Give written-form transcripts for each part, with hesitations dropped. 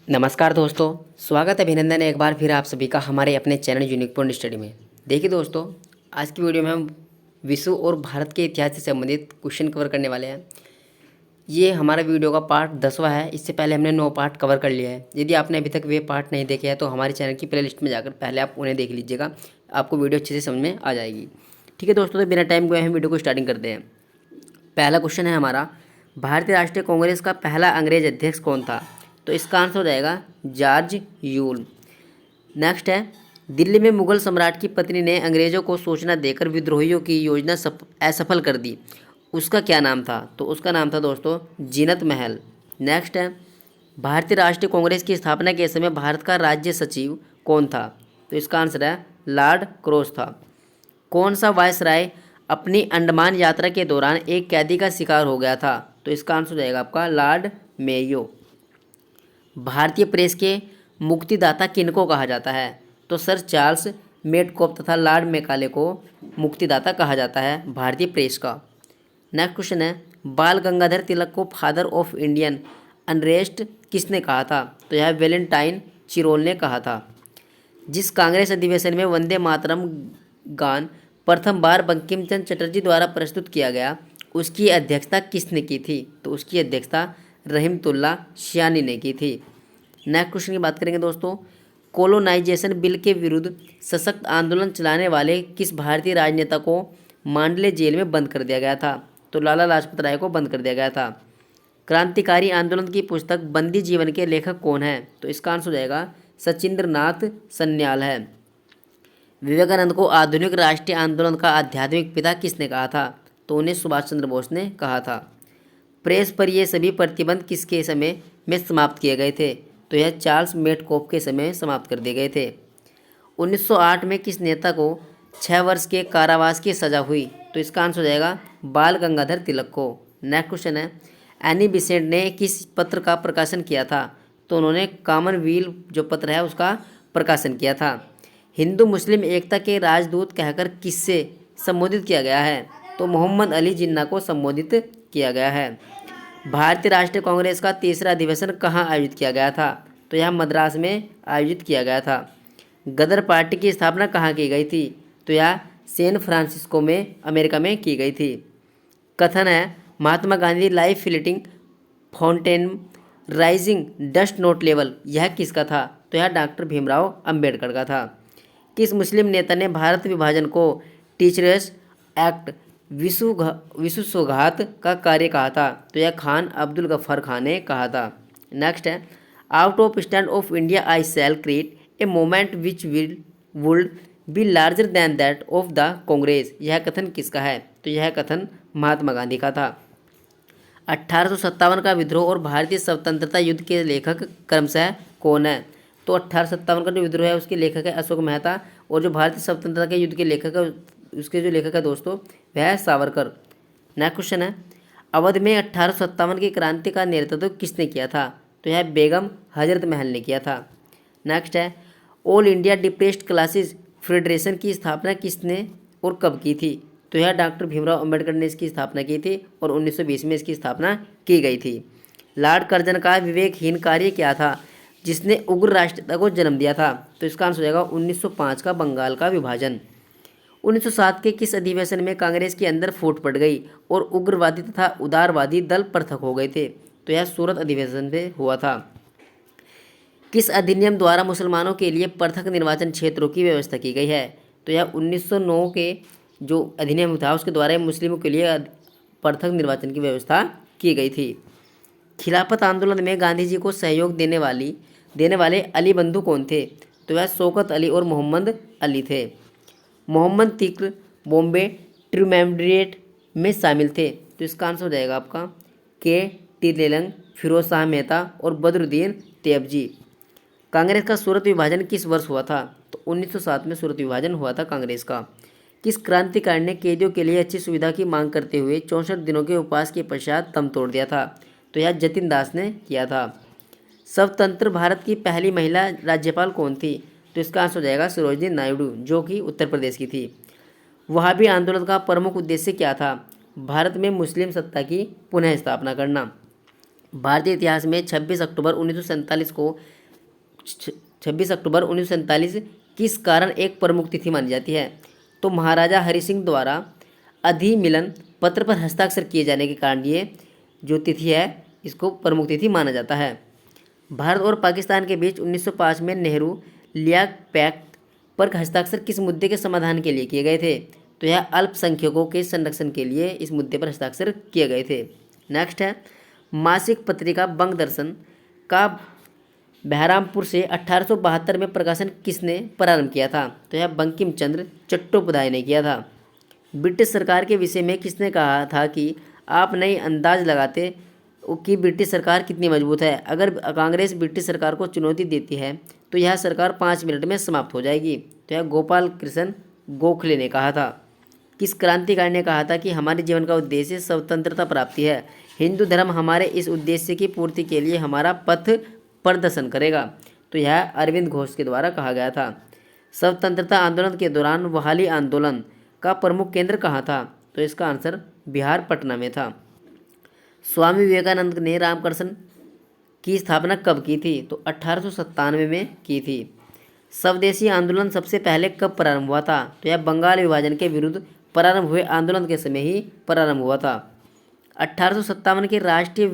नमस्कार दोस्तों, स्वागत है अभिनंदन है एक बार फिर आप सभी का हमारे अपने चैनल यूनिक पॉइंट स्टडी में। देखिए दोस्तों, आज की वीडियो में हम विश्व और भारत के इतिहास से संबंधित क्वेश्चन कवर करने वाले हैं। ये हमारा वीडियो का पार्ट 10वां है। इससे पहले हमने 9 पार्ट कवर कर लिया है। यदि आपने अभी तक वे पार्ट नहीं देखे हैं तो हमारे चैनल की प्ले लिस्ट में जाकर पहले आप उन्हें देख लीजिएगा, आपको वीडियो अच्छे से समझ में आ जाएगी। ठीक है दोस्तों, तो बिना टाइम गए हम वीडियो को स्टार्टिंग करते हैं। पहला क्वेश्चन है हमारा, भारतीय राष्ट्रीय कांग्रेस का पहला अंग्रेज अध्यक्ष कौन था? तो इसका आंसर हो जाएगा जॉर्ज यूल। नेक्स्ट है, दिल्ली में मुगल सम्राट की पत्नी ने अंग्रेजों को सूचना देकर विद्रोहियों की योजना असफल कर दी, उसका क्या नाम था? तो उसका नाम था दोस्तों जीनत महल। नेक्स्ट है, भारतीय राष्ट्रीय कांग्रेस की स्थापना के समय भारत का राज्य सचिव कौन था? तो इसका आंसर है लॉर्ड क्रॉस था। कौन सा वायसराय अपनी अंडमान यात्रा के दौरान एक कैदी का शिकार हो गया था? तो इसका आंसर हो जाएगा आपका लॉर्ड मेयो। भारतीय प्रेस के मुक्तिदाता किनको कहा जाता है? तो सर चार्ल्स मेडकॉफ तथा लॉर्ड मैकाले को मुक्तिदाता कहा जाता है भारतीय प्रेस का। नेक्स्ट क्वेश्चन है, बाल गंगाधर तिलक को फादर ऑफ इंडियन अनरेस्ट किसने कहा था? तो यह वैलेंटाइन चिरोल ने कहा था। जिस कांग्रेस अधिवेशन में वंदे मातरम गान प्रथम बार बंकिम चंद्र चटर्जी द्वारा प्रस्तुत किया गया, उसकी अध्यक्षता किसने की थी? तो उसकी अध्यक्षता रहीमतुल्ला सियानी ने की थी। नेक्स्ट क्वेश्चन की बात करेंगे दोस्तों, कोलोनाइजेशन बिल के विरुद्ध सशक्त आंदोलन चलाने वाले किस भारतीय राजनेता को मांडले जेल में बंद कर दिया गया था? तो लाला लाजपत राय को बंद कर दिया गया था। क्रांतिकारी आंदोलन की पुस्तक बंदी जीवन के लेखक कौन है? तो इसका आंसर हो जाएगा सचिंद्र नाथ सन्याल है। विवेकानंद को आधुनिक राष्ट्रीय आंदोलन का आध्यात्मिक पिता किसने कहा था? तो उन्हें सुभाष चंद्र बोस ने कहा था। प्रेस पर ये सभी प्रतिबंध किसके समय में समाप्त किए गए थे? तो यह चार्ल्स मेडकॉफ के समय समाप्त कर दिए गए थे। 1908 में किस नेता को 6 वर्ष के कारावास की सजा हुई? तो इसका आंसर हो जाएगा बाल गंगाधर तिलक को। नेक्स्ट क्वेश्चन है, एनी बिसेंट ने किस पत्र का प्रकाशन किया था? तो उन्होंने कॉमनवेल्थ जो पत्र है उसका प्रकाशन किया था। हिंदू मुस्लिम एकता के राजदूत कहकर किससे संबोधित किया गया है? तो मोहम्मद अली जिन्ना को संबोधित किया गया है। भारतीय राष्ट्रीय कांग्रेस का तीसरा अधिवेशन कहाँ आयोजित किया गया था? तो यह मद्रास में आयोजित किया गया था। गदर पार्टी की स्थापना कहाँ की गई थी? तो यह सैन फ्रांसिस्को में अमेरिका में की गई थी। कथन है, Mahatma Gandhi life fleeting fountain rising dust note level, यह किसका था? तो यह डॉक्टर भीमराव अंबेडकर का था। किस मुस्लिम नेता ने भारत विभाजन को टीचर्स एक्ट विश्वासघात का कार्य कहा था? तो यह खान अब्दुल गफ्फार खान ने कहा था। नेक्स्ट है, out of stand of India I shall create a moment which would be larger than that of the Congress, यह कथन किसका है? तो यह कथन महात्मा गांधी का था। 1857 का विद्रोह और भारतीय स्वतंत्रता युद्ध के लेखक क्रमशः कौन है? तो 1857 का जो विद्रोह है उसके लेखक है अशोक मेहता, और जो भारतीय स्वतंत्रता के युद्ध के लेखक है उसके जो लेखक है दोस्तों वह है सावरकर। नेक्स्ट क्वेश्चन है, अवध में 1857 की क्रांति का नेतृत्व किसने किया था? तो यह बेगम हजरत महल ने किया था। नेक्स्ट है, all India depressed classes federation की स्थापना किसने और कब की थी? तो यह डॉक्टर भीमराव अंबेडकर ने इसकी स्थापना की थी और 1920 में इसकी स्थापना की गई थी। लॉर्ड कर्जन का विवेकहीन कार्य क्या था जिसने उग्र राष्ट्रीयता को जन्म दिया था? तो इसका आंसर हो जाएगा 1905 का बंगाल का विभाजन। 1907 के किस अधिवेशन में कांग्रेस के अंदर फूट पड़ गई और उग्रवादी तथा उदारवादी दल पृथक हो गए थे? तो यह सूरत अधिवेशन में हुआ था। किस अधिनियम द्वारा मुसलमानों के लिए पृथक निर्वाचन क्षेत्रों की व्यवस्था की गई है? तो यह 1909 के जो अधिनियम था उसके द्वारा मुस्लिमों के लिए पृथक निर्वाचन की व्यवस्था की गई थी। खिलाफत आंदोलन में गांधी जी को सहयोग देने वाले अली बंधु कौन थे? तो वह शौकत अली और मोहम्मद अली थे। मोहम्मद तिक्र बॉम्बे ट्रिमेविरेट में शामिल थे। तो इसका आंसर हो जाएगा आपका के टी तेलंग, फिरोज शाह मेहता और बदरुद्दीन तैयबजी। कांग्रेस का सूरत विभाजन किस वर्ष हुआ था? तो 1907 में सूरत विभाजन हुआ था कांग्रेस का। किस क्रांतिकारी ने कैदियों के लिए अच्छी सुविधा की मांग करते हुए 64 दिनों के उपवास के पश्चात दम तोड़ दिया था? तो यह जतिन दास ने किया था। स्वतंत्र भारत की पहली महिला राज्यपाल कौन थी? तो इसका आंसर हो जाएगा सरोजिनी नायडू, जो कि उत्तर प्रदेश की थी। वहाबी आंदोलन का प्रमुख उद्देश्य क्या था? भारत में मुस्लिम सत्ता की पुनः स्थापना करना। भारतीय इतिहास में 26 अक्टूबर 1947 को 26 अक्टूबर 1947 किस कारण एक प्रमुख तिथि मानी जाती है? तो महाराजा हरि सिंह द्वारा अधिमिलन पत्र पर हस्ताक्षर किए जाने के कारण ये जो तिथि है इसको प्रमुख तिथि माना जाता है। भारत और पाकिस्तान के बीच 1905 में नेहरू लियाक पैक्ट पर हस्ताक्षर किस मुद्दे के समाधान के लिए किए गए थे? तो यह अल्पसंख्यकों के संरक्षण के लिए इस मुद्दे पर हस्ताक्षर किए गए थे। नेक्स्ट है, मासिक पत्रिका बंग दर्शन का बहरामपुर से 1872 में प्रकाशन किसने प्रारंभ किया था? तो यह बंकिम चंद्र चट्टोपाध्याय ने किया था। ब्रिटिश सरकार के विषय में किसने कहा था कि आप नहीं अंदाज लगाते कि ब्रिटिश सरकार कितनी मजबूत है? अगर कांग्रेस ब्रिटिश सरकार को चुनौती देती है तो यह सरकार 5 मिनट में समाप्त हो जाएगी। तो यह गोपाल कृष्ण गोखले ने कहा था। किस क्रांतिकारी ने कहा था कि हमारे जीवन का उद्देश्य स्वतंत्रता प्राप्ति है? हिंदू धर्म हमारे इस उद्देश्य की पूर्ति के लिए हमारा पथ प्रदर्शन करेगा। तो यह अरविंद घोष के द्वारा कहा गया था। स्वतंत्रता आंदोलन के दौरान वहाली आंदोलन का प्रमुख केंद्र कहाँ था? तो इसका आंसर बिहार पटना में था। स्वामी विवेकानंद ने रामकृष्ण की स्थापना कब की थी? तो 1897 में की थी। स्वदेशी आंदोलन सबसे पहले कब प्रारंभ हुआ था? तो यह बंगाल विभाजन के विरुद्ध प्रारंभ हुए आंदोलन के समय ही प्रारंभ हुआ था। 1857 के राष्ट्रीय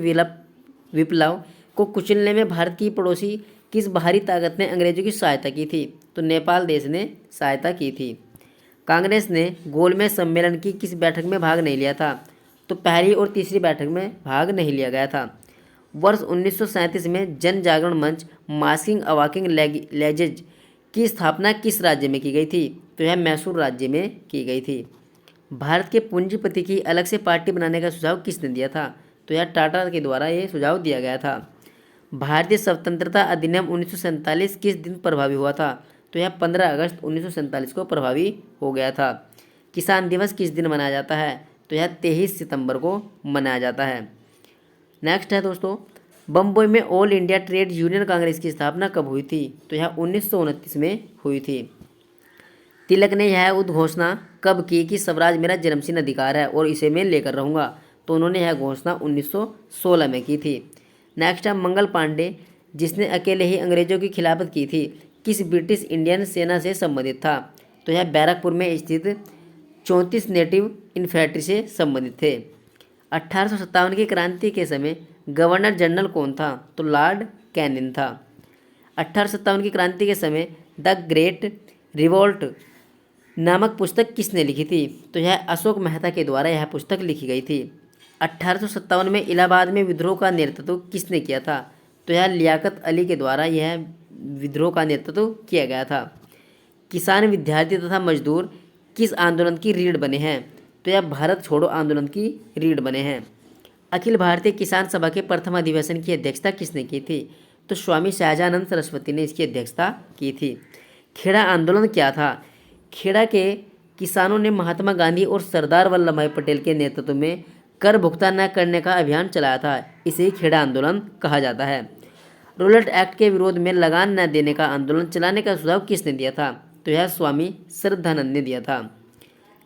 विप्लव को कुचलने में भारत की पड़ोसी किस बाहरी ताकत ने अंग्रेजों की सहायता की थी? तो नेपाल देश ने सहायता की थी। कांग्रेस ने गोलमेज सम्मेलन की किस बैठक में भाग नहीं लिया था? तो पहली और तीसरी बैठक में भाग नहीं लिया गया था। वर्ष 1937 में जन जागरण मंच मास्किंग अवाकिंग लेजेज की स्थापना किस राज्य में की गई थी? तो यह मैसूर राज्य में की गई थी। भारत के पूंजीपति की अलग से पार्टी बनाने का सुझाव किसने दिया था? तो यह टाटा के द्वारा ये सुझाव दिया गया था। भारतीय स्वतंत्रता अधिनियम 1947 किस दिन प्रभावी हुआ था? तो यह 15 अगस्त 1947 को प्रभावी हो गया था। किसान दिवस किस दिन मनाया जाता है? तो यह 23 सितंबर को मनाया जाता है। नेक्स्ट है दोस्तों, बम्बई में all India trade union Congress की स्थापना कब हुई थी? तो यह 1929 में हुई थी। तिलक ने यह उद्घोषणा कब की कि स्वराज मेरा जन्मसिद्ध अधिकार है और इसे मैं लेकर रहूँगा? तो उन्होंने यह घोषणा 1916 में की थी। नेक्स्ट है, मंगल पांडे जिसने अकेले ही अंग्रेजों की खिलाफत की थी किस ब्रिटिश इंडियन सेना से संबंधित था? तो यह बैरकपुर में स्थित 34 नेटिव इन्फेंट्री से संबंधित थे। 1857 की क्रांति के समय गवर्नर जनरल कौन था? तो लॉर्ड कैनिंग था। 1857 की क्रांति के समय द ग्रेट रिवोल्ट नामक पुस्तक किसने लिखी थी? तो यह अशोक मेहता के द्वारा यह पुस्तक लिखी गई थी। 1857 में इलाहाबाद में विद्रोह का नेतृत्व किसने किया था? तो यह लियाकत अली के द्वारा यह विद्रोह का नेतृत्व किया गया था। किसान, विद्यार्थी तथा मजदूर किस आंदोलन की रीढ़ बने हैं? तो यह भारत छोड़ो आंदोलन की रीढ़ बने हैं। अखिल भारतीय किसान सभा के प्रथम अधिवेशन की अध्यक्षता किसने की थी? तो स्वामी सहजानंद सरस्वती ने इसकी अध्यक्षता की थी। खेड़ा आंदोलन क्या था? खेड़ा के किसानों ने महात्मा गांधी और सरदार वल्लभ भाई पटेल के नेतृत्व में कर भुगतान न करने का अभियान चलाया था। इसे खेड़ा आंदोलन कहा जाता है। रूलट एक्ट के विरोध में लगान न देने का आंदोलन चलाने का सुझाव किसने दिया था? तो यह स्वामी श्रद्धानंद ने दिया था।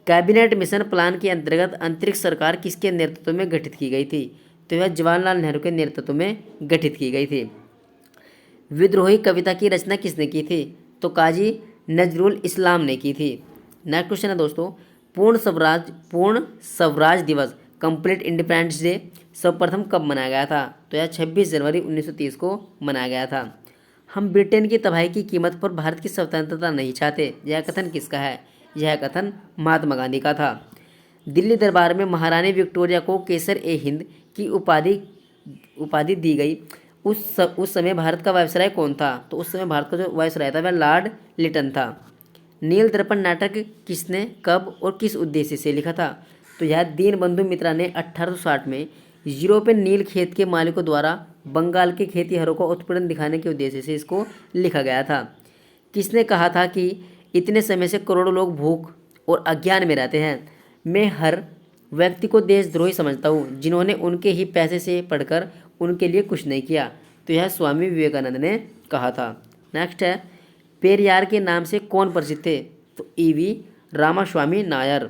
कैबिनेट मिशन प्लान के अंतर्गत अंतरिक्ष सरकार किसके नेतृत्व में गठित की गई थी? तो यह जवाहरलाल नेहरू के नेतृत्व में गठित की गई थी। विद्रोही कविता की रचना किसने की थी? तो काजी नजरुल इस्लाम ने की थी। नेक्स्ट क्वेश्चन है दोस्तों, पूर्ण स्वराज दिवस कंप्लीट इंडिपेंडेंस डे सर्वप्रथम कब मनाया गया था? तो यह 26 जनवरी 1930 को मनाया गया था। हम ब्रिटेन की तबाही की कीमत पर भारत की स्वतंत्रता नहीं चाहते, यह कथन किसका है? यह कथन महात्मा गांधी का था। दिल्ली दरबार में महारानी विक्टोरिया को केसर ए हिंद की उपाधि दी गई। उस समय भारत का वायसराय कौन था? तो उस समय भारत का जो वायसराय था वह लॉर्ड लिटन था। नील दर्पण नाटक किसने, कब और किस उद्देश्य से लिखा था? तो यह दीनबंधु मित्रा ने 1860 में यूरोपियन नील खेत के मालिकों द्वारा बंगाल के खेतीहरों को उत्पीड़न दिखाने के उद्देश्य से इसको लिखा गया था। किसने कहा था कि इतने समय से करोड़ों लोग भूख और अज्ञान में रहते हैं, मैं हर व्यक्ति को देशद्रोही समझता हूँ जिन्होंने उनके ही पैसे से पढ़कर उनके लिए कुछ नहीं किया? तो यह स्वामी विवेकानंद ने कहा था। नेक्स्ट है, पेरियार के नाम से कौन प्रसिद्ध थे? तो EV Ramaswamy Nayar.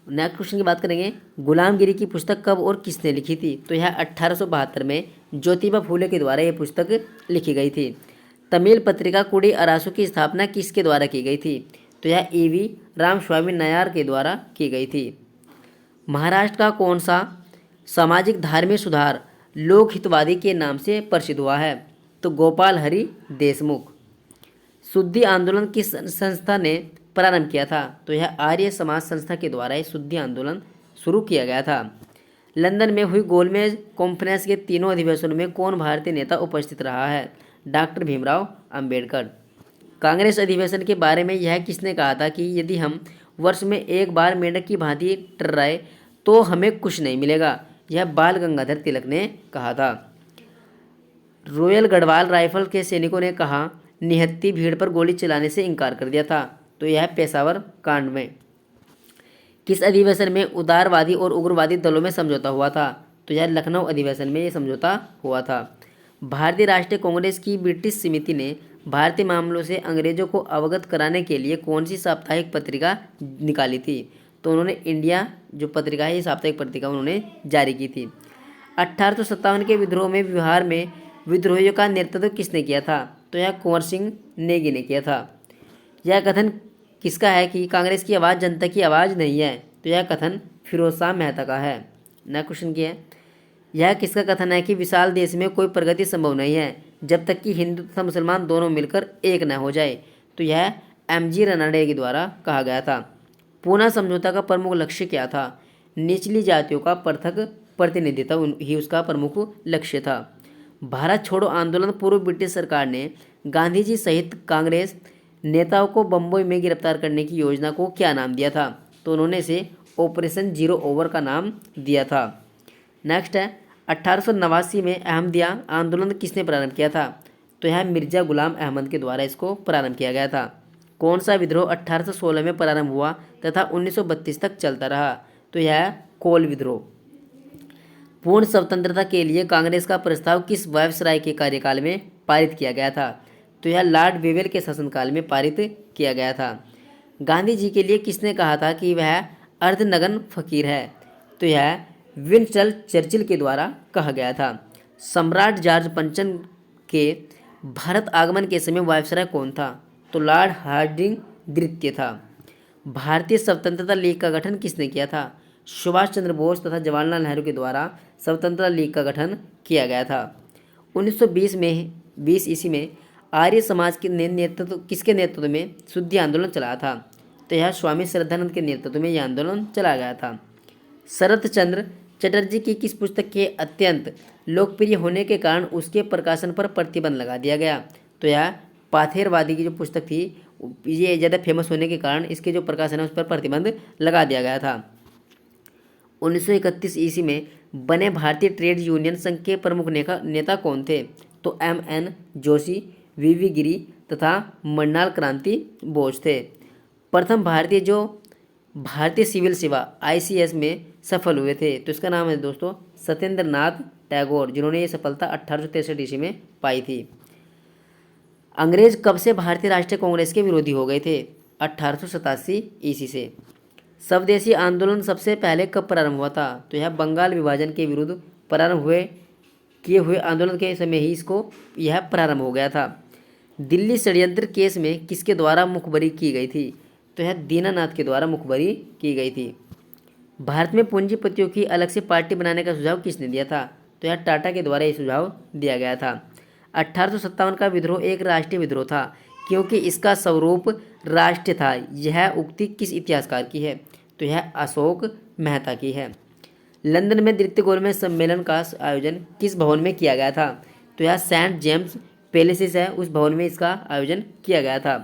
Next question की बात करेंगे, गुलामगिरी की पुस्तक कब और किसने लिखी थी? तो यह 1872 में ज्योतिबा फूले के द्वारा यह पुस्तक लिखी गई थी। तमिल पत्रिका कुडी अरासु की स्थापना किसके द्वारा की गई थी? तो यह ईवी रामस्वामी नायर के द्वारा की गई थी। महाराष्ट्र का कौन सा सामाजिक धार्मिक सुधार लोक हितवादी के नाम से प्रसिद्ध हुआ है? तो गोपाल हरि देशमुख। शुद्धि आंदोलन किस संस्था ने प्रारंभ किया था? तो यह आर्य समाज संस्था के द्वारा यह शुद्धि आंदोलन शुरू किया गया था। लंदन में हुई गोलमेज कॉन्फ्रेंस के तीनों अधिवेशनों में कौन भारतीय नेता उपस्थित रहा है? डॉक्टर भीमराव अंबेडकर। कांग्रेस अधिवेशन के बारे में यह किसने कहा था कि यदि हम वर्ष में एक बार मेंढक की भांति टर्राए तो हमें कुछ नहीं मिलेगा? यह बाल गंगाधर तिलक ने कहा था। रॉयल गढ़वाल राइफल के सैनिकों ने कहा निहत्थी भीड़ पर गोली चलाने से इनकार कर दिया था? तो यह पेशावर कांड में। किस अधिवेशन में उदारवादी और उग्रवादी दलों में समझौता हुआ था? तो यह लखनऊ अधिवेशन में यह समझौता हुआ था। भारतीय राष्ट्रीय कांग्रेस की ब्रिटिश समिति ने भारतीय मामलों से अंग्रेजों को अवगत कराने के लिए कौन सी साप्ताहिक पत्रिका निकाली थी? तो उन्होंने इंडिया जो पत्रिका है ये साप्ताहिक पत्रिका उन्होंने जारी की थी। 1857 के विद्रोह में बिहार में विद्रोहियों का नेतृत्व किसने किया था? तो यह कुंवर सिंह नेगी ने किया था। यह कथन किसका है कि कांग्रेस की आवाज़ जनता की आवाज़ नहीं है? तो यह कथन फिरोज शाह मेहता का है। नेक्स्ट क्वेश्चन क्या है, यह किसका कथन है कि विशाल देश में कोई प्रगति संभव नहीं है जब तक कि हिंदू तथा मुसलमान दोनों मिलकर एक न हो जाए? तो यह एमजी रनाडे के द्वारा कहा गया था। पूना समझौता का प्रमुख लक्ष्य क्या था? निचली जातियों का पृथक प्रतिनिधित्व ही उसका प्रमुख लक्ष्य था। भारत छोड़ो आंदोलन पूर्व ब्रिटिश सरकार ने गांधी जी सहित कांग्रेस नेताओं को बम्बई में गिरफ्तार करने की योजना को क्या नाम दिया था? तो उन्होंने इसे ऑपरेशन जीरो ओवर का नाम दिया था। नेक्स्ट है 1889 में अहमदिया आंदोलन किसने प्रारंभ किया था? तो यह मिर्जा गुलाम अहमद के द्वारा इसको प्रारंभ किया गया था। कौन सा विद्रोह 1816 में प्रारंभ हुआ तथा 1932 तक चलता रहा? तो यह कोल विद्रोह। पूर्ण स्वतंत्रता के लिए कांग्रेस का प्रस्ताव किस वायसराय के कार्यकाल में पारित किया गया था? तो यह लॉर्ड वेवेल के शासनकाल में पारित किया गया था। गांधी जी के लिए किसने कहा था कि वह अर्धनग्न फकीर है? तो यह विंस्टन चर्चिल के द्वारा कहा गया था। सम्राट जॉर्ज पंचम के भारत आगमन के समय वायसराय कौन था? तो लॉर्ड हार्डिंग द्वितीय था। भारतीय स्वतंत्रता लीग का गठन किसने किया था? सुभाष चंद्र बोस तथा जवाहरलाल नेहरू के द्वारा स्वतंत्रता लीग का गठन किया गया था। 1920 ईस्वी में आर्य समाज के नेतृत्व किसके नेतृत्व में शुद्धि आंदोलन चलाया था? तो यह स्वामी श्रद्धानंद के नेतृत्व में यह आंदोलन चलाया गया था। शरत चंद्र चटर्जी की किस पुस्तक के अत्यंत लोकप्रिय होने के कारण उसके प्रकाशन पर प्रतिबंध लगा दिया गया? तो यह पाथेरवादी की जो पुस्तक थी ये ज़्यादा फेमस होने के कारण इसके जो प्रकाशन है उस पर प्रतिबंध लगा दिया गया था। 1931 ईस्वी में बने भारतीय ट्रेड यूनियन संघ के प्रमुख नेता कौन थे? तो MN जोशी, VV गिरी तथा मन्नाल क्रांति बोस थे। प्रथम भारतीय जो भारतीय सिविल सेवा ICS में सफल हुए थे तो इसका नाम है दोस्तों सत्येंद्र नाथ टैगोर, जिन्होंने ये सफलता 1863 ईस्वी में पाई थी। अंग्रेज कब से भारतीय राष्ट्रीय कांग्रेस के विरोधी हो गए थे? 1887 ईस्वी से। स्वदेशी आंदोलन सबसे पहले कब प्रारंभ हुआ था? तो यह बंगाल विभाजन के विरुद्ध प्रारंभ किए हुए आंदोलन के समय ही इसको यह प्रारंभ हो गया था। दिल्ली षड्यंत्र केस में किसके द्वारा मुखबरी की गई थी? तो यह दीनानाथ के द्वारा मुखबरी की गई थी। भारत में पूंजीपतियों की अलग से पार्टी बनाने का सुझाव किसने दिया था? तो यह टाटा के द्वारा ये सुझाव दिया गया था। 1857 का विद्रोह एक राष्ट्रीय विद्रोह था क्योंकि इसका स्वरूप राष्ट्रीय था। यह उक्ति किस इतिहासकार की है? तो यह अशोक मेहता की है। लंदन में द्वितीय गोलमेज सम्मेलन का आयोजन किस भवन में किया गया था? तो यह सेंट जेम्स पैलेस है, उस भवन में इसका आयोजन किया गया था।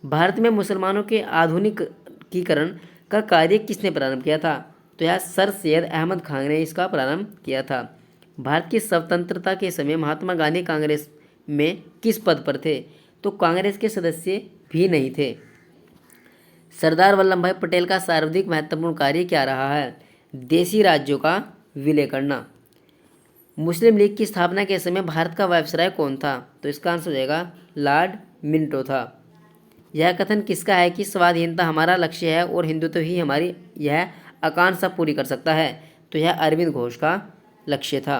भारत में मुसलमानों के आधुनिकीकरण का कार्य किसने प्रारंभ किया था? तो यह सर सैयद अहमद खान ने इसका प्रारंभ किया था। भारत की स्वतंत्रता के समय महात्मा गांधी कांग्रेस में किस पद पर थे? तो कांग्रेस के सदस्य भी नहीं थे। सरदार वल्लभ भाई पटेल का सर्वाधिक महत्वपूर्ण कार्य क्या रहा है? देशी राज्यों का विलय करना। मुस्लिम लीग की स्थापना के समय भारत का वायसराय कौन था? तो इसका आंसर हो जाएगा लॉर्ड मिंटो था। यह कथन किसका है कि स्वाधीनता हमारा लक्ष्य है और हिंदुत्व ही हमारी यह आकांक्षा पूरी कर सकता है? तो यह अरविंद घोष का लक्ष्य था।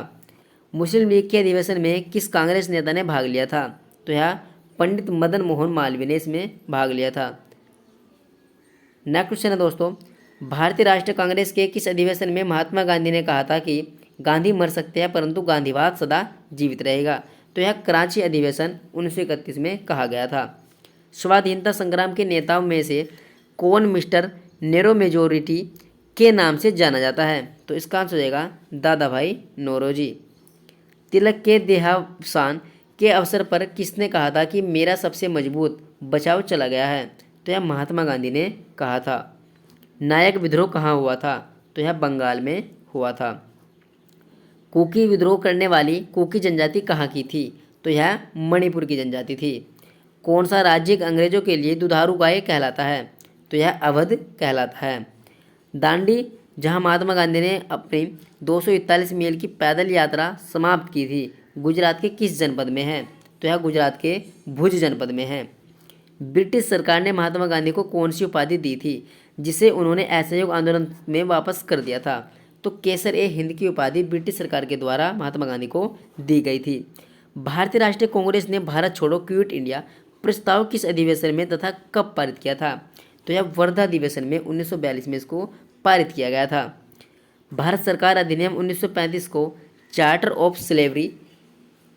मुस्लिम लीग के अधिवेशन में किस कांग्रेस नेता ने भाग लिया था? तो यह पंडित मदन मोहन मालवीय ने इसमें भाग लिया था। नेक्स्ट क्वेश्चन है दोस्तों, भारतीय राष्ट्रीय कांग्रेस के किस अधिवेशन में महात्मा गांधी ने कहा था कि गांधी मर सकते हैं परंतु गांधीवाद सदा जीवित रहेगा? तो यह कराची अधिवेशन 1931 में कहा गया था। स्वाधीनता संग्राम के नेताओं में से कौन मिस्टर नेरो मेजोरिटी के नाम से जाना जाता है? तो इसका आंसर हो जाएगा दादा भाई नौरोजी। तिलक के देहावसान के अवसर पर किसने कहा था कि मेरा सबसे मजबूत बचाव चला गया है? तो यह महात्मा गांधी ने कहा था। नायक विद्रोह कहाँ हुआ था? तो यह बंगाल में हुआ था। कुकी विद्रोह करने वाली कुकी जनजाति कहाँ की थी? तो यह मणिपुर की जनजाति थी। कौन सा राज्य अंग्रेजों के लिए दुधारू गाय कहलाता है? तो यह अवध कहलाता है। दांडी, जहाँ महात्मा गांधी ने अपनी 241 मील की पैदल यात्रा समाप्त की थी, गुजरात के किस जनपद में है? तो यह गुजरात के भुज जनपद में है। ब्रिटिश सरकार ने महात्मा गांधी को कौन सी उपाधि दी थी जिसे उन्होंने असहयोग आंदोलन में वापस कर दिया था? तो केसर ए हिंद की उपाधि ब्रिटिश सरकार के द्वारा महात्मा गांधी को दी गई थी। भारतीय राष्ट्रीय कांग्रेस ने भारत छोड़ो क्विट इंडिया प्रस्ताव किस अधिवेशन में तथा कब पारित किया था? तो यह वर्धा अधिवेशन में 1942 में इसको पारित किया गया था। भारत सरकार अधिनियम 1935 को चार्टर ऑफ स्लेवरी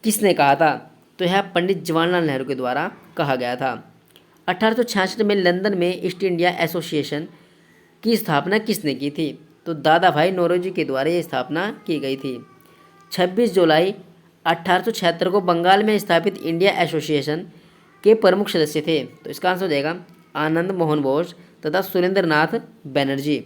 किसने कहा था? तो यह पंडित जवाहरलाल नेहरू के द्वारा कहा गया था। 1866 में लंदन में ईस्ट इंडिया एसोसिएशन की स्थापना किसने की थी? तो दादा भाई नौरोजी के द्वारा ये स्थापना की गई थी। 26 जुलाई 1876 को बंगाल में स्थापित इंडिया एसोसिएशन के प्रमुख सदस्य थे। तो इसका आंसर हो जाएगा आनंद मोहन बोस तथा सुरेंद्र नाथ बनर्जी।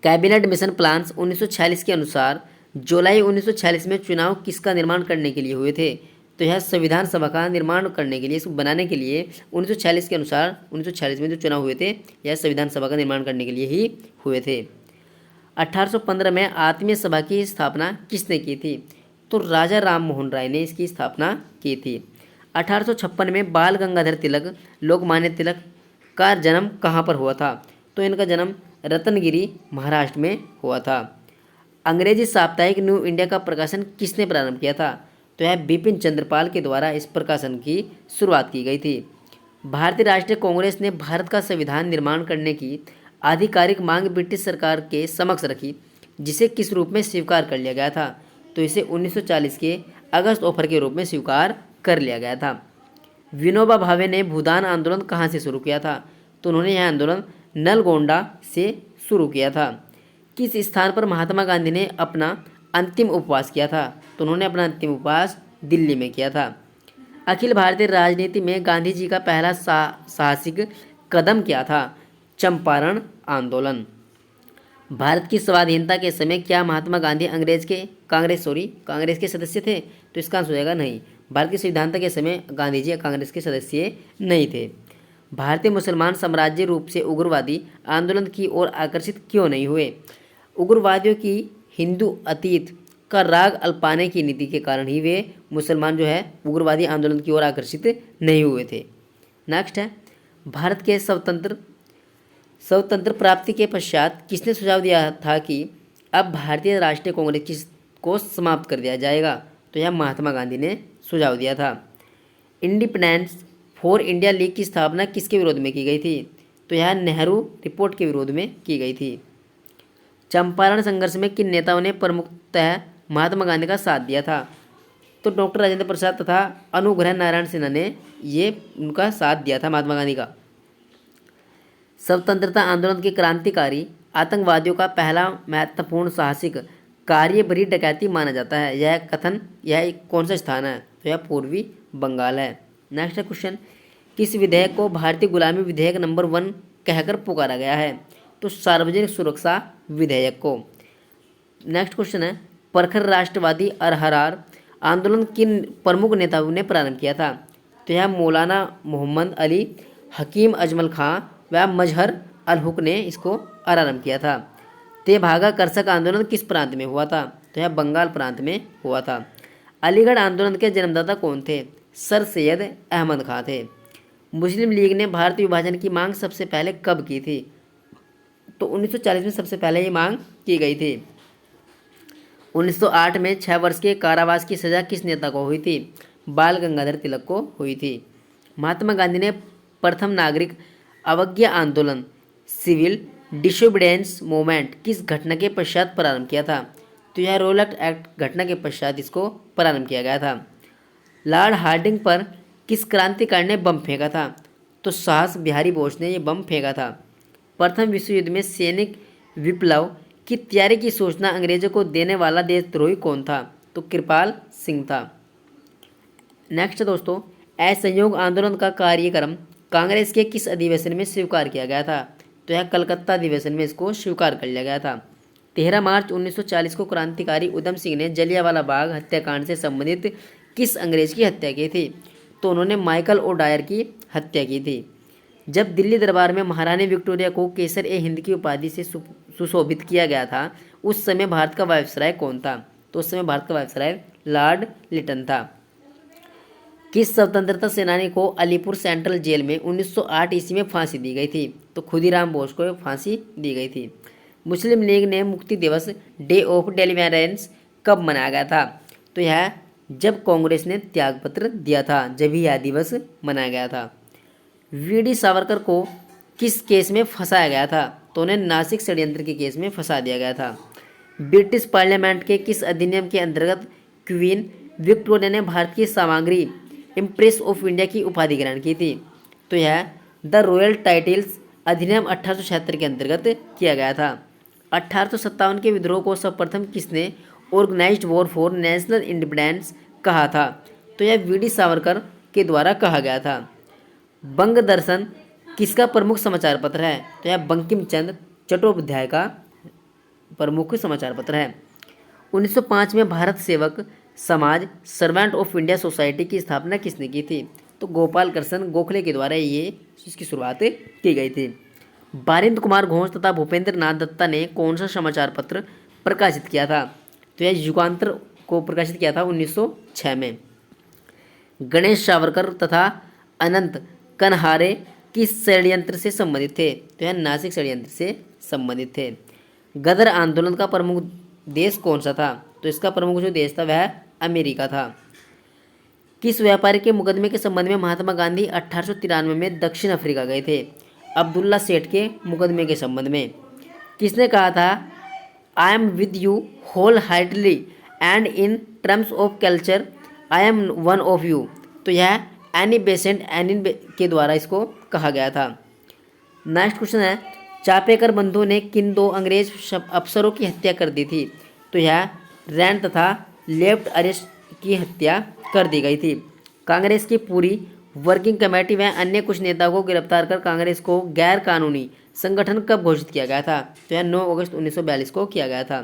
कैबिनेट मिशन प्लान्स 1946 के अनुसार जुलाई 1946 में चुनाव किसका निर्माण करने के लिए हुए थे? तो यह संविधान सभा का निर्माण करने के लिए, इसको बनाने के लिए 1946 के अनुसार 1946 में जो चुनाव हुए थे यह संविधान सभा का निर्माण करने के लिए ही हुए थे। 1815 में आत्मीय सभा की स्थापना किसने की थी? तो राजा राम मोहन राय ने इसकी स्थापना की थी। 1856 में बाल गंगाधर तिलक, लोकमान्य तिलक का जन्म कहाँ पर हुआ था? तो इनका जन्म रत्नगिरी महाराष्ट्र में हुआ था। अंग्रेजी साप्ताहिक न्यू इंडिया का प्रकाशन किसने प्रारंभ किया था? तो यह बिपिन चंद्रपाल के द्वारा इस प्रकाशन की शुरुआत की गई थी। भारतीय राष्ट्रीय कांग्रेस ने भारत का संविधान निर्माण करने की आधिकारिक मांग ब्रिटिश सरकार के समक्ष रखी, जिसे किस रूप में स्वीकार कर लिया गया था? तो इसे 1940 के अगस्त ऑफर के रूप में स्वीकार कर लिया गया था। विनोबा भावे ने भूदान आंदोलन कहाँ से शुरू किया था? तो उन्होंने यह आंदोलन नलगोंडा से शुरू किया था। किस स्थान पर महात्मा गांधी ने अपना अंतिम उपवास किया था? तो उन्होंने अपना अंतिम उपवास दिल्ली में किया था। अखिल भारतीय राजनीति में गांधी जी का पहला साहसिक कदम क्या था? चंपारण आंदोलन। भारत की स्वाधीनता के समय क्या महात्मा गांधी कांग्रेस के सदस्य थे? तो इसका आंसर हो जाएगा नहीं। भारत की स्वाधीनता के समय गांधी जी कांग्रेस के सदस्य नहीं थे। भारतीय मुसलमान साम्राज्य रूप से उग्रवादी आंदोलन की ओर आकर्षित क्यों नहीं हुए? उग्रवादियों की हिंदू अतीत का राग अल्पाने की नीति के कारण ही वे मुसलमान जो है उग्रवादी आंदोलन की ओर आकर्षित नहीं हुए थे। नेक्स्ट है, भारत के स्वतंत्र प्राप्ति के पश्चात किसने सुझाव दिया था कि अब भारतीय राष्ट्रीय कांग्रेस को समाप्त कर दिया जाएगा? तो यह महात्मा गांधी ने सुझाव दिया था। इंडिपेंडेंस फॉर इंडिया लीग की स्थापना किसके विरोध में की गई थी? तो यह नेहरू रिपोर्ट के विरोध में की गई थी। चंपारण संघर्ष में किन नेताओं ने प्रमुखतः महात्मा गांधी का साथ दिया था? तो डॉक्टर राजेंद्र प्रसाद तथा अनुग्रह नारायण सिन्हा ने ये उनका साथ दिया था महात्मा गांधी का। स्वतंत्रता आंदोलन के क्रांतिकारी आतंकवादियों का पहला महत्वपूर्ण साहसिक कार्य बड़ी डकैती माना जाता है। यह कौन सा स्थान है? तो यह पूर्वी बंगाल है। नेक्स्ट क्वेश्चन, किस विधेयक को भारतीय गुलामी विधेयक नंबर 1 कहकर पुकारा गया है? तो सार्वजनिक सुरक्षा विधेयक को। नेक्स्ट क्वेश्चन है, प्रखर राष्ट्रवादी अरहरार आंदोलन किन प्रमुख नेताओं ने प्रारंभ किया था? तो यह मौलाना मोहम्मद अली, हकीम अजमल खां व मजहर अल हुक ने इसको आरंभ किया था। तेभागा कर्षक आंदोलन किस प्रांत में हुआ था? तो यह बंगाल प्रांत में हुआ था। अलीगढ़ आंदोलन के जन्मदाता कौन थे? सर सैयद अहमद खां थे। मुस्लिम लीग ने भारत विभाजन की मांग सबसे पहले कब की थी? तो 1940 में सबसे पहले ये मांग की गई थी। 1908 में 6 वर्ष के कारावास की सजा किस नेता को हुई थी? बाल गंगाधर तिलक को हुई थी। महात्मा गांधी ने प्रथम नागरिक अवज्ञा आंदोलन सिविल डिसोबीडियंस मूवमेंट किस घटना के पश्चात प्रारंभ किया था? तो यह रोलैक्ट एक्ट घटना के पश्चात इसको प्रारंभ किया गया था। लॉर्ड हार्डिंग पर किस क्रांतिकारी ने बम फेंका था? तो साहस बिहारी बोस ने यह बम फेंका था। प्रथम विश्व युद्ध में सैनिक विप्लव की तैयारी की सूचना अंग्रेजों को देने वाला देशद्रोही कौन था? तो कृपाल सिंह था। नेक्स्ट दोस्तों, असहयोग आंदोलन का कार्यक्रम कांग्रेस के किस अधिवेशन में स्वीकार किया गया था? तो यह कलकत्ता अधिवेशन में इसको स्वीकार कर लिया गया था। 13 मार्च 1940 को क्रांतिकारी उधम सिंह ने जलियांवाला बाग हत्याकांड से संबंधित किस अंग्रेज की हत्या की थी? तो उन्होंने माइकल ओडायर की हत्या की थी। जब दिल्ली दरबार में महारानी विक्टोरिया को केसर ए हिंद की उपाधि से सुशोभित किया गया था, उस समय भारत का वायसराय कौन था? तो उस समय भारत का वायसराय लॉर्ड लिटन था। किस स्वतंत्रता सेनानी को अलीपुर सेंट्रल जेल में 1908 ईस्वी में फांसी दी गई थी? तो खुदीराम बोस को फांसी दी गई थी। मुस्लिम लीग ने मुक्ति दिवस डे ऑफ डेलिवरेंस कब मनाया गया था? तो यह जब कांग्रेस ने त्यागपत्र दिया था, जब ही यह दिवस मनाया गया था। वीडी सावरकर को किस केस में फंसाया गया था? तो उन्हें नासिक षड्यंत्र के केस में फंसा दिया गया था। ब्रिटिश पार्लियामेंट के किस अधिनियम के अंतर्गत क्वीन विक्टोरिया ने भारत की सामग्री इम्प्रेस ऑफ इंडिया की उपाधि ग्रहण की थी? तो यह द रॉयल टाइटल्स अधिनियम 1876 के अंतर्गत किया गया था। 1857 के विद्रोह को सर्वप्रथम किसने organized war for national independence कहा था? तो यह वीडी सावरकर के द्वारा कहा गया था। बंग दर्शन किसका प्रमुख समाचार पत्र है? तो यह बंकिम चंद्र चट्टोपाध्याय का प्रमुख समाचार पत्र है। 1905 में भारत सेवक समाज सर्वेंट ऑफ इंडिया सोसाइटी की स्थापना किसने की थी? तो गोपाल कृष्ण गोखले के द्वारा ये इसकी शुरुआत की गई थी। बारिंद्र कुमार घोष तथा भूपेंद्र नाथ दत्ता ने कौन सा समाचार पत्र प्रकाशित किया था? तो यह युगांतर को प्रकाशित किया था 1906 में। गणेश सावरकर तथा अनंत कनहारे किस षड्यंत्र से संबंधित थे? तो यह नासिक षड्यंत्र से संबंधित थे। गदर आंदोलन का प्रमुख देश कौन सा था? तो इसका प्रमुख जो देश था वह अमेरिका था। किस व्यापारी के मुकदमे के संबंध में महात्मा गांधी 1893 में दक्षिण अफ्रीका गए थे? अब्दुल्ला सेठ के मुकदमे के संबंध में। किसने कहा था I am with you whole heartedly and in terms of culture I am one of you? तो यह एनी बेसेंट एनिन के द्वारा इसको कहा गया था। नेक्स्ट क्वेश्चन है, चापेकर बंधुओं ने किन 2 अंग्रेज अफसरों की हत्या कर दी थी? तो यह रैन तथा लेफ्ट अरेस्ट की हत्या कर दी गई थी। कांग्रेस की पूरी वर्किंग कमेटी व अन्य कुछ नेताओं को गिरफ्तार कर कांग्रेस को गैर कानूनी संगठन कब घोषित किया गया था? तो यह 9 अगस्त 1942 को किया गया था।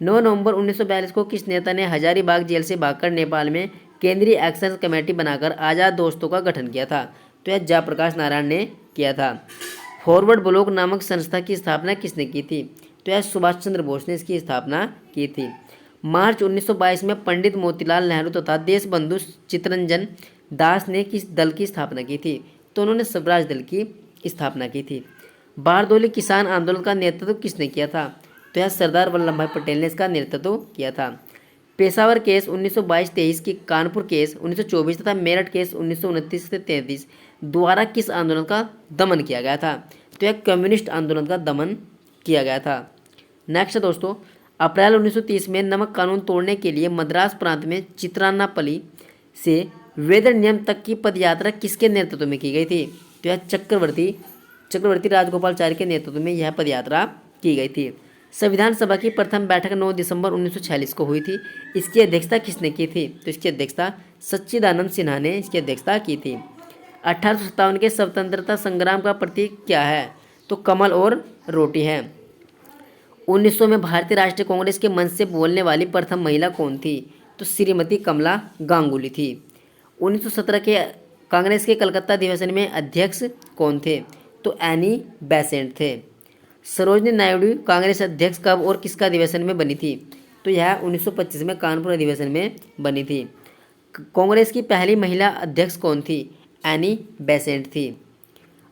9 नवंबर 1942 को किस नेता ने हजारीबाग जेल से भागकर नेपाल में केंद्रीय एक्शन कमेटी बनाकर आज़ाद दोस्तों का गठन किया था? तो यह जयप्रकाश नारायण ने किया था। फॉरवर्ड ब्लॉक नामक संस्था की स्थापना किसने की थी? तो यह सुभाष चंद्र बोस ने इसकी स्थापना की थी। मार्च 1922 में पंडित मोतीलाल नेहरू तथा देशबंधु चित्तरंजन दास ने किस दल की स्थापना की थी? तो उन्होंने स्वराज दल की स्थापना की थी। बारदोली किसान आंदोलन का नेतृत्व किसने किया था? तो यह सरदार वल्लभ भाई पटेल ने इसका नेतृत्व किया था। पेशावर केस 1922-23 की कानपुर केस 1924 तथा मेरठ केस 1929 से 33 द्वारा किस आंदोलन का दमन किया गया था? तो यह कम्युनिस्ट आंदोलन का दमन किया गया था। नेक्स्ट है दोस्तों, अप्रैल 1930 में नमक कानून तोड़ने के लिए मद्रास प्रांत में चित्रानापल्ली से वेदर नियम तक की पदयात्रा किसके नेतृत्व में की गई थी? तो यह चक्रवर्ती राजगोपालचारी के नेतृत्व में यह पदयात्रा की गई थी। संविधान सभा की प्रथम बैठक 9 दिसंबर 1946 को हुई थी। इसकी अध्यक्षता किसने की थी? तो इसकी अध्यक्षता सच्चिदानंद सिन्हा ने इसकी अध्यक्षता की थी। 1857 के स्वतंत्रता संग्राम का प्रतीक क्या है? तो कमल और रोटी है। 1900 में भारतीय राष्ट्रीय कांग्रेस के मंच से बोलने वाली प्रथम महिला कौन थी? तो श्रीमती कमला गांगुली थी। 1917 के कांग्रेस के कलकत्ता अधिवेशन में अध्यक्ष कौन थे? तो एनी बेसेंट थे। सरोजनी नायडू कांग्रेस अध्यक्ष कब और किसका अधिवेशन में बनी थी? तो यह 1925 में कानपुर अधिवेशन में बनी थी। कांग्रेस की पहली महिला अध्यक्ष कौन थी? एनी बेसेंट थी।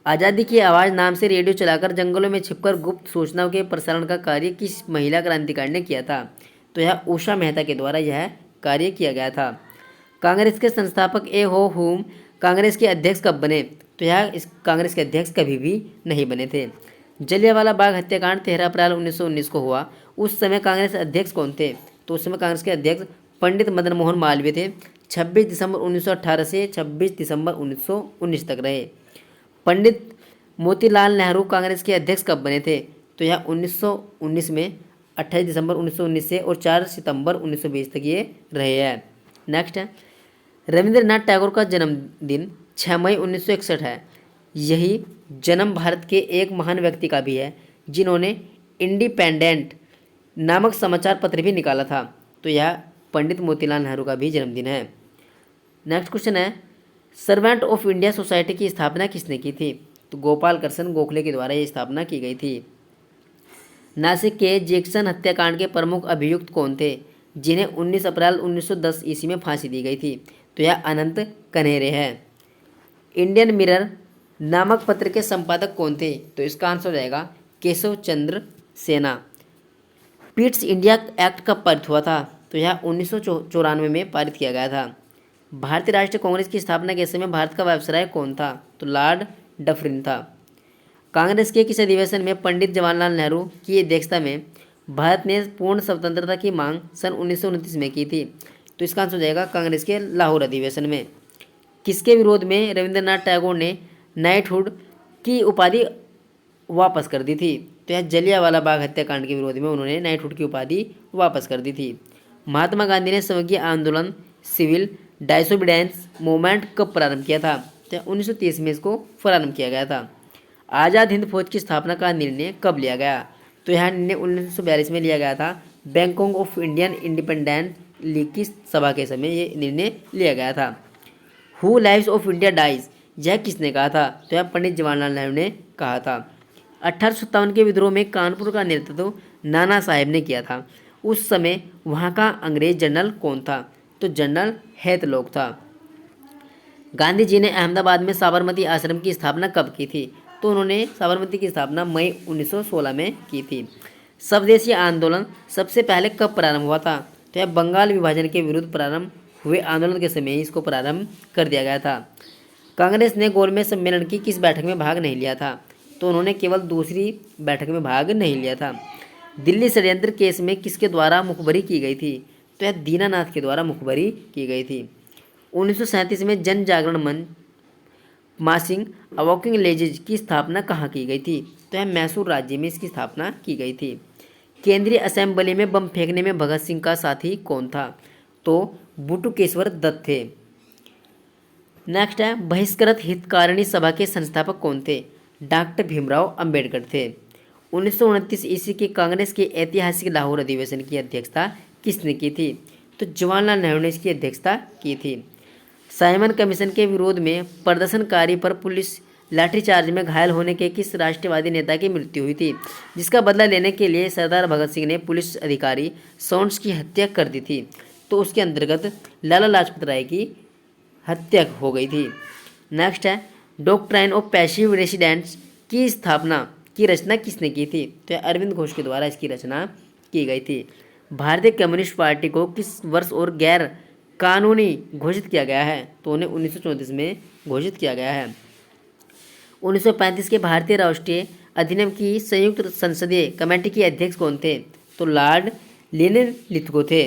आज़ादी की आवाज़ नाम से रेडियो चलाकर जंगलों में छिपकर गुप्त सूचनाओं के प्रसारण का कार्य किस महिला क्रांतिकारी ने किया था? तो यह उषा मेहता के द्वारा यह कार्य किया गया था। कांग्रेस के संस्थापक ए हो हुम कांग्रेस के अध्यक्ष कब बने? तो यह इस कांग्रेस के अध्यक्ष कभी भी नहीं बने थे। जलियांवाला बाग हत्याकांड 13 अप्रैल 1919 को हुआ। उस समय कांग्रेस अध्यक्ष कौन थे? तो उस समय कांग्रेस के अध्यक्ष पंडित मदन मोहन मालवीय थे। 26 दिसंबर 1918 से 26 दिसंबर 1919 तक रहे। पंडित मोतीलाल नेहरू कांग्रेस के अध्यक्ष कब बने थे? तो यह 1919 में 28 दिसंबर 1919 से और 4 सितंबर 1920 तक ये रहे हैं। नेक्स्ट है, रविंद्रनाथ टैगोर का जन्मदिन 6 मई 1961 है। यही जन्म भारत के एक महान व्यक्ति का भी है जिन्होंने इंडिपेंडेंट नामक समाचार पत्र भी निकाला था। तो यह पंडित मोतीलाल नेहरू का भी जन्मदिन है। नेक्स्ट क्वेश्चन है, सर्वेंट ऑफ इंडिया सोसाइटी की स्थापना किसने की थी? तो गोपाल कृष्ण गोखले के द्वारा ये स्थापना की गई थी। नासिक के जैक्सन हत्याकांड के प्रमुख अभियुक्त कौन थे जिन्हें 19 अप्रैल 1910 ईस्वी में फांसी दी गई थी? तो यह अनंत कनेरे है। इंडियन मिरर नामक पत्र के संपादक कौन थे? तो इसका आंसर हो जाएगा केशव चंद्र सेना। पिट्स इंडिया एक्ट कब पारित हुआ था? तो यह 1994 में पारित किया गया था। भारतीय राष्ट्रीय कांग्रेस की स्थापना के समय भारत का वायसराय कौन था? तो लॉर्ड डफरिन था। कांग्रेस के किस अधिवेशन में पंडित जवाहरलाल नेहरू की अध्यक्षता में भारत ने पूर्ण स्वतंत्रता की मांग सन 1929 में की थी? तो इसका आंसर हो जाएगा कांग्रेस के लाहौर अधिवेशन में। किसके विरोध में रविंद्रनाथ टैगोर ने नाइटहुड की उपाधि वापस कर दी थी? तो यह जलियांवाला बाग हत्याकांड के विरोध में उन्होंने नाइटहुड की उपाधि वापस कर दी थी। महात्मा गांधी ने संघीय आंदोलन सिविल डाइसोबीडेंस मूवमेंट कब प्रारंभ किया था? तो 1930 में इसको प्रारंभ किया गया था। आज़ाद हिंद फौज की स्थापना का निर्णय कब लिया गया? तो यह निर्णय 1942 में लिया गया था। Bangkok of Indian independent league की सभा के समय ये निर्णय लिया गया था। Who lives of India dies, यह किसने कहा था? तो यह पंडित जवाहरलाल नेहरू ने कहा था। 1857 के विद्रोह में कानपुर का नेतृत्व नाना साहेब ने किया था। उस समय वहाँ का अंग्रेज जनरल कौन था? तो जनरल हैतलोक था। गांधी जी ने अहमदाबाद में साबरमती आश्रम की स्थापना कब की थी? तो उन्होंने साबरमती की स्थापना मई 1916 में की थी। स्वदेशी आंदोलन सबसे पहले कब प्रारंभ हुआ था? तो यह बंगाल विभाजन के विरुद्ध प्रारंभ हुए आंदोलन के समय ही इसको प्रारंभ कर दिया गया था। कांग्रेस ने गोलमेज सम्मेलन की किस बैठक में भाग नहीं लिया था? तो उन्होंने केवल दूसरी बैठक में भाग नहीं लिया था। दिल्ली षड्यंत्र केस में किसके द्वारा मुखबरी की गई थी? तो यह दीनानाथ के द्वारा मुखबरी की गई थी। 1937 में जन जागरण मंच मासिंग अवॉकिंग लेजेज की स्थापना कहाँ की गई थी? तो यह मैसूर राज्य में इसकी स्थापना की गई थी। केंद्रीय असेंबली में बम फेंकने में भगत सिंह का साथी कौन था? तो बटुकेश्वर दत्त थे। नेक्स्ट है, बहिष्कृत हितकारिणी सभा के संस्थापक कौन थे? डॉक्टर भीमराव अंबेडकर थे। 1929 ईस्वी के कांग्रेस के ऐतिहासिक लाहौर अधिवेशन की अध्यक्षता किसने की थी? तो जवाहरलाल नेहरू ने इसकी अध्यक्षता की थी। साइमन कमीशन के विरोध में प्रदर्शनकारी पर पुलिस लाठीचार्ज में घायल होने के किस राष्ट्रवादी नेता की मृत्यु हुई थी, जिसका बदला लेने के लिए सरदार भगत सिंह ने पुलिस अधिकारी सॉन्स की हत्या कर दी थी? तो उसके अंतर्गत लाला लाजपत राय की हत्या हो गई थी। नेक्स्ट है, डॉक्ट्राइन ऑफ पैसिव रेसिडेंट्स की रचना किसने की थी? तो अरविंद घोष के द्वारा इसकी रचना की गई थी। भारतीय कम्युनिस्ट पार्टी को किस वर्ष और गैर कानूनी घोषित किया गया है? तो उन्हें 1934 में घोषित किया गया है। 1935 के भारतीय राष्ट्रीय अधिनियम की संयुक्त संसदीय कमेटी के अध्यक्ष कौन थे? तो लॉर्ड लिथगो थे।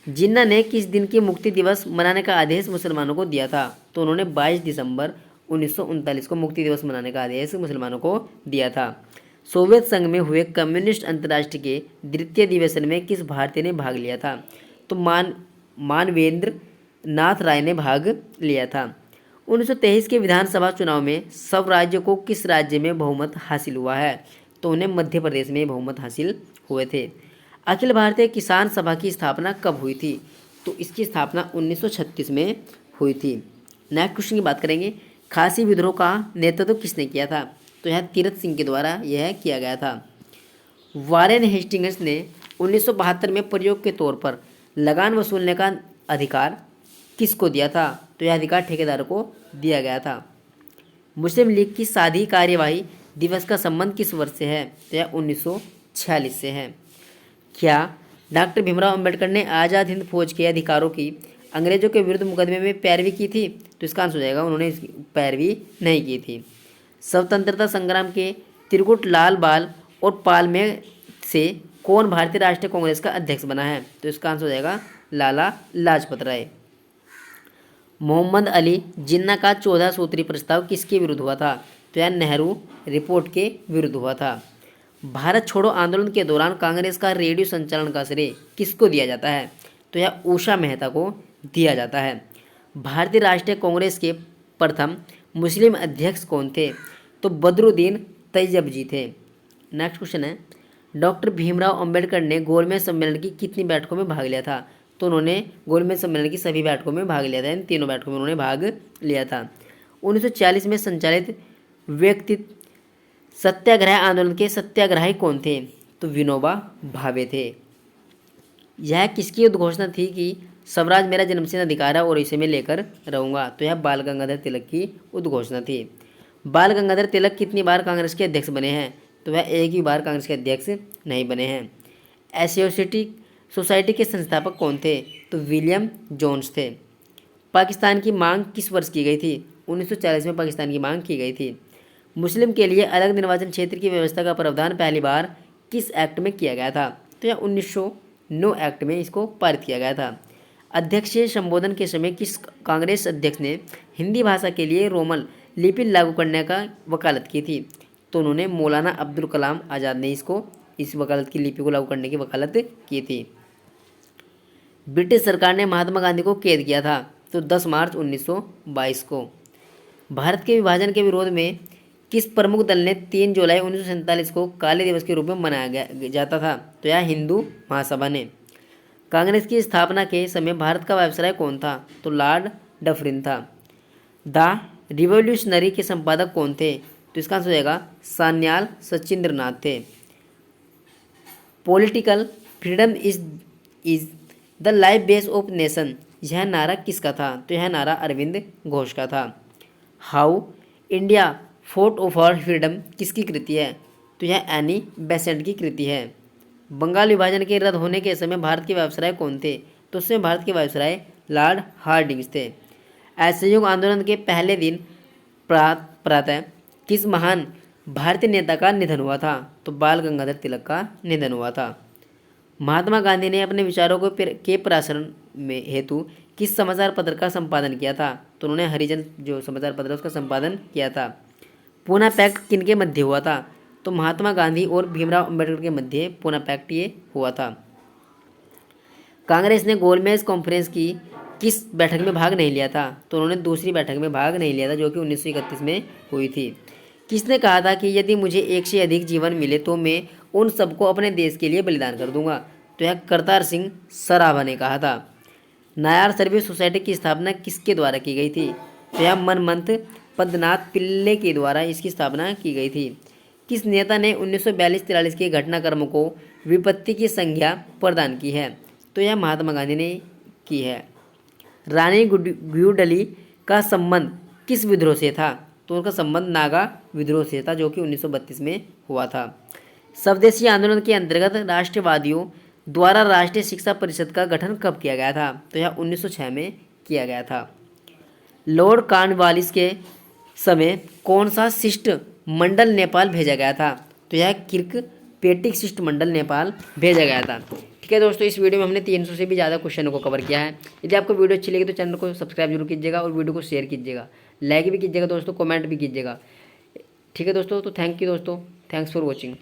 जिन्ना ने किस दिन की मुक्ति दिवस मनाने का आदेश मुसलमानों को दिया था? तो उन्होंने 22 दिसंबर 1939 को मुक्ति दिवस मनाने का आदेश मुसलमानों को दिया था। सोवियत संघ में हुए कम्युनिस्ट अंतर्राष्ट्रीय के द्वितीय अधिवेशन में किस भारतीय ने भाग लिया था? तो मानवेंद्र नाथ राय ने भाग लिया था। 1923 के विधानसभा चुनाव में स्वराज्य को किस राज्य में बहुमत हासिल हुआ है? तो उन्हें मध्य प्रदेश में बहुमत हासिल हुए थे। अखिल भारतीय किसान सभा की स्थापना कब हुई थी? तो इसकी स्थापना 1936 में हुई थी। नेक्स्ट क्वेश्चन की बात करेंगे, खासी विद्रोह का नेतृत्व किसने किया था? तो यह तीरथ सिंह के द्वारा यह किया गया था। वारेन हेस्टिंग्स ने 1972 में प्रयोग के तौर पर लगान वसूलने का अधिकार किसको दिया था? तो यह अधिकार ठेकेदारों को दिया गया था। मुस्लिम लीग की साधी कार्यवाही दिवस का संबंध किस वर्ष से है? तो यह 1946 से है। क्या डॉक्टर भीमराव अंबेडकर ने आज़ाद हिंद फौज के अधिकारों की अंग्रेजों के विरुद्ध मुकदमे में पैरवी की थी? तो इसका आंसर हो जाएगा उन्होंने इसकी पैरवी नहीं की थी। स्वतंत्रता संग्राम के त्रिकुट लाल बाल और पाल में से कौन भारतीय राष्ट्रीय कांग्रेस का अध्यक्ष बना है? तो इसका आंसर हो जाएगा लाला लाजपत राय। मोहम्मद अली जिन्ना का 14 सूत्री प्रस्ताव किसके विरुद्ध हुआ था? तो यह नेहरू रिपोर्ट के विरुद्ध हुआ था। भारत छोड़ो आंदोलन के दौरान कांग्रेस का रेडियो संचालन का श्रेय किसको दिया जाता है? तो यह उषा मेहता को दिया जाता है। भारतीय राष्ट्रीय कांग्रेस के प्रथम मुस्लिम अध्यक्ष कौन थे? तो बदरुद्दीन तैयबजी थे। नेक्स्ट क्वेश्चन है, डॉक्टर भीमराव अंबेडकर ने गोलमेज सम्मेलन की कितनी बैठकों में भाग लिया था? तो उन्होंने गोलमेज सम्मेलन की सभी बैठकों में भाग लिया था, इन तीनों बैठकों में उन्होंने भाग लिया था। 1940 में संचालित व्यक्तित्व सत्याग्रह आंदोलन के सत्याग्रही कौन थे? तो विनोबा भावे थे। यह किसकी उद्घोषणा थी कि स्वराज मेरा जन्मसिद्ध अधिकार है और इसे मैं लेकर रहूँगा? तो यह बाल गंगाधर तिलक की उद्घोषणा थी। बाल गंगाधर तिलक कितनी बार कांग्रेस के अध्यक्ष बने हैं? तो वह एक ही बार कांग्रेस के अध्यक्ष नहीं बने हैं। एशियोसिटिक सोसाइटी के संस्थापक कौन थे? तो विलियम जोन्स थे। पाकिस्तान की मांग किस वर्ष की गई थी? 1940 में पाकिस्तान की मांग की गई थी। मुस्लिम के लिए अलग निर्वाचन क्षेत्र की व्यवस्था का प्रावधान पहली बार किस एक्ट में किया गया था? तो यह 1909 एक्ट में इसको पारित किया गया था। अध्यक्षीय संबोधन के समय किस कांग्रेस अध्यक्ष ने हिंदी भाषा के लिए रोमन लिपि लागू करने का वकालत की थी? तो उन्होंने मौलाना अब्दुल कलाम आज़ाद ने इस वकालत की लिपि को लागू करने की वकालत की थी। ब्रिटिश सरकार ने महात्मा गांधी को कैद किया था? तो 10 मार्च 1922 को। भारत के विभाजन के विरोध में किस प्रमुख दल ने 3 जुलाई 1947 को काले दिवस के रूप में मनाया जाता था? तो यह हिंदू महासभा ने। कांग्रेस की स्थापना के समय भारत का वायसराय कौन था? तो लॉर्ड डफरिन था। द रिवोल्यूशनरी के संपादक कौन थे? तो इसका आंसर हो जाएगा सान्याल सचिंद्रनाथ थे। Political freedom is the life base of nation, यह नारा किसका था? तो यह नारा अरविंद घोष का था। How India fort for freedom किसकी कृति है? तो यह एनी बेसेंट की कृति है। बंगाल विभाजन के रद्द होने के समय भारत के वायसराय कौन थे? तो उसमें भारत के वायसराय लॉर्ड हार्डिंग्स थे। असहयोग आंदोलन के पहले दिन प्रातः किस महान भारतीय नेता का निधन हुआ था? तो बाल गंगाधर तिलक का निधन हुआ था। महात्मा गांधी ने अपने विचारों के प्रसारण में हेतु किस समाचार पत्र का संपादन किया था? तो उन्होंने हरिजन जो समाचार पत्र है उसका संपादन किया था। पूना पैक्ट किनके मध्य हुआ था? तो महात्मा गांधी और भीमराव अंबेडकर के मध्य पूना पैक्ट ये हुआ था। कांग्रेस ने गोलमेज कॉन्फ्रेंस की किस बैठक में भाग नहीं लिया था? तो उन्होंने दूसरी बैठक में भाग नहीं लिया था जो कि 1931 में हुई थी। किसने कहा था कि यदि मुझे एक से अधिक जीवन मिले तो मैं उन सबको अपने देश के लिए बलिदान कर दूंगा? तो यह करतार सिंह सराभा ने कहा था। नायार सर्विस सोसाइटी की स्थापना किसके द्वारा की गई थी? तो यह मनमंत पद्मनाथ पिल्ले के द्वारा इसकी स्थापना की गई थी। किस नेता ने 1942-43 के घटनाक्रमों को विपत्ति की संज्ञा प्रदान की है? तो यह महात्मा गांधी ने की है। रानी गुड्डली का संबंध किस विद्रोह से था? तो उनका संबंध नागा विद्रोह से था जो कि 1932 में हुआ था। स्वदेशी आंदोलन के अंतर्गत राष्ट्रवादियों द्वारा राष्ट्रीय शिक्षा परिषद का गठन कब किया गया था? तो यह 1906 में किया गया था। लॉर्ड कॉर्नवालिस के समय कौन सा शिष्ट मंडल नेपाल भेजा गया था? तो यह किर्कपेटिक शिष्ट मंडल नेपाल भेजा गया था। ठीक है दोस्तों, इस वीडियो में हमने 300 से भी ज़्यादा क्वेश्चनों को कवर किया है। यदि आपको वीडियो अच्छी लगी तो चैनल को सब्सक्राइब जरूर कीजिएगा और वीडियो को शेयर कीजिएगा, लाइक भी कीजिएगा दोस्तों, कमेंट भी कीजिएगा। ठीक है दोस्तों, तो थैंक यू दोस्तों, थैंक्स फॉर वॉचिंग।